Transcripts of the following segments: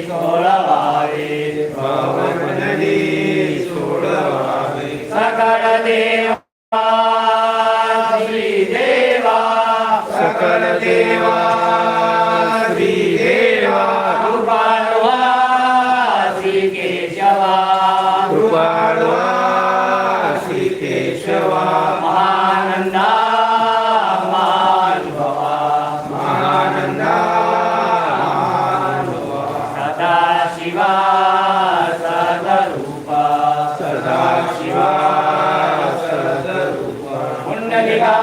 सोडवावे सकल देवा श्री देवा सकल देवा श्री देवा कृपाळवा श्री केशवा कृपाळवा श्री केशवा महानंदा महानुभवा महानंदा सदाशिवा सदरूपा सदाशिवा सदरूपा पुंडलिका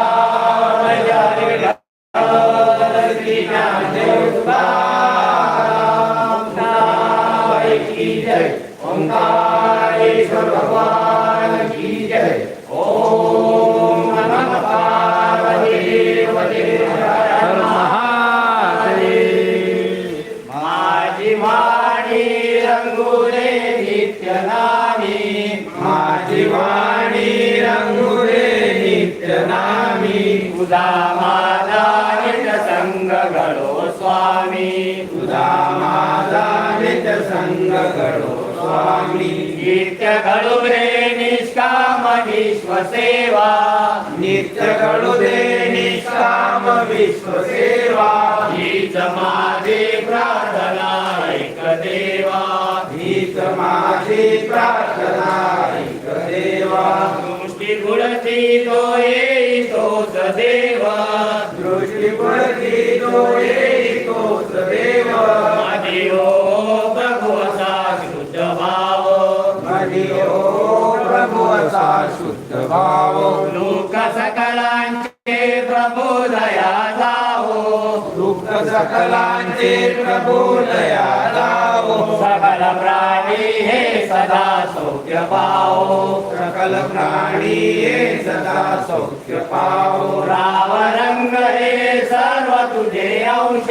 श्री की जय ओंकारेश्वर भगवान की जय ओम नमः पार्वती हर महादेव माझी वाणी रंगुले नित्य नामी माझी वाणी रंगुले नित्य नामी तुझा माझा निज संग घडो स्वामी तुझा माझा निज संग घडो स्वामी नित्य घडो रे निष्काम विश्वसेवा नित्य घडू दे निष्काम विश्वसेवा हीच माझी प्रार्थना ऐक देवा हीच माझी प्रार्थना ऐक देवा दृष्टी गुणती तो येई तोच देवा दृष्टी पडती तो येई तोच देव माझी हो प्रभू असा शुद्ध भाव मधी ओ प्रभू असा शुद्ध भाव लोक सकलांचे प्रभू दया जावो दुःख सकलांचे प्रभू दया लावो सकल प्राणी हे सदा सौख्य पावो सकल प्राणी हे सदा सौख्य पावो राव रंग हे सर्व तुझे अंश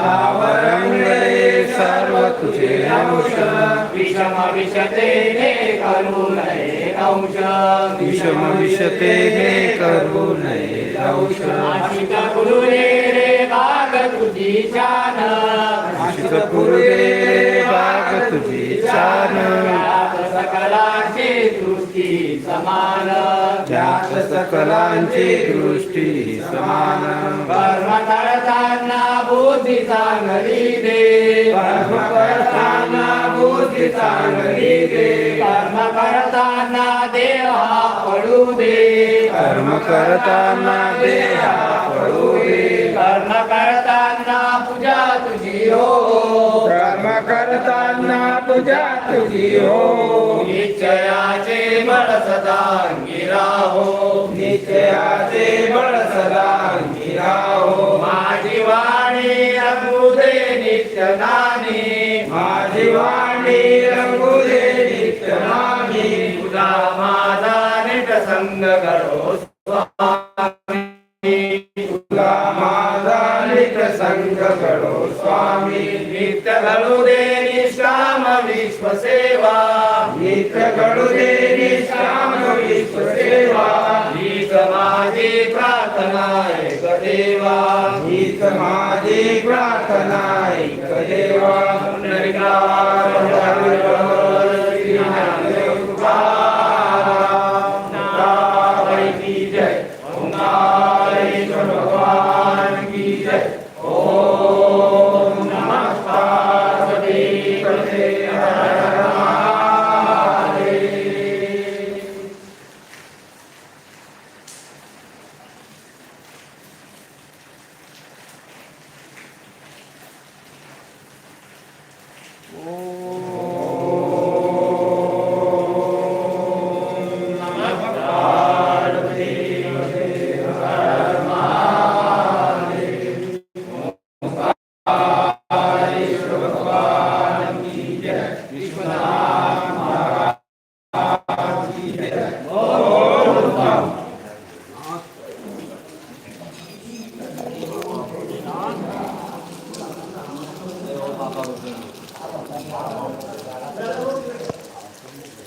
आवरंगळे सर्व तुझे अंश विषम विषते हे करू नये अंश विषम विषते हे करू नये अंश आशिक गुरु रे बाग तुझी शान आशिक पुरे बाग तुझी छान त्यात सकलांची दृष्टी समान त्यात सकलांची दृष्टी समान कर्म करताना बुद्धी चांगली दे कर्म करताना बुद्धी चांगली दे कर्म करताना देहा पडू दे कर्म करताना देहा पडू दे कर्म करताना पूजा तुझी हो कर्म करताना पूजा तुझी हो निश्चयाचे बळ सदा अंगी राहो निश्चयाचे बळ सदा अंगी राहो माझी वाणी रंगू दे नित्य नामी माझी वाणी रंगू दे नित्य नामी तुझा माझा निट संग घडो स्वामी तुला माझा नित संग घडो स्वामी नित्य घडू दे निष्काम विश्वसेवा नित्य घडू दे निष्काम विश्वसेवा हीच माझी प्रार्थना ऐक देवा हीच माझी प्रार्थना ऐक देवा पुंडलिकावर श्री ज्ञानदेव तुकाराम नारायण की जय ओंकारेश्वर भगवान की जय ओम नमः पार्वती पते हर हर महादेव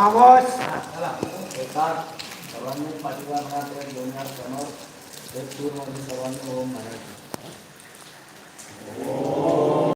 आवाज सर्वांनी पाठीमागणार दोन हात समोर एक सूर मध्ये सर्वांनी ओम म्हणायचं.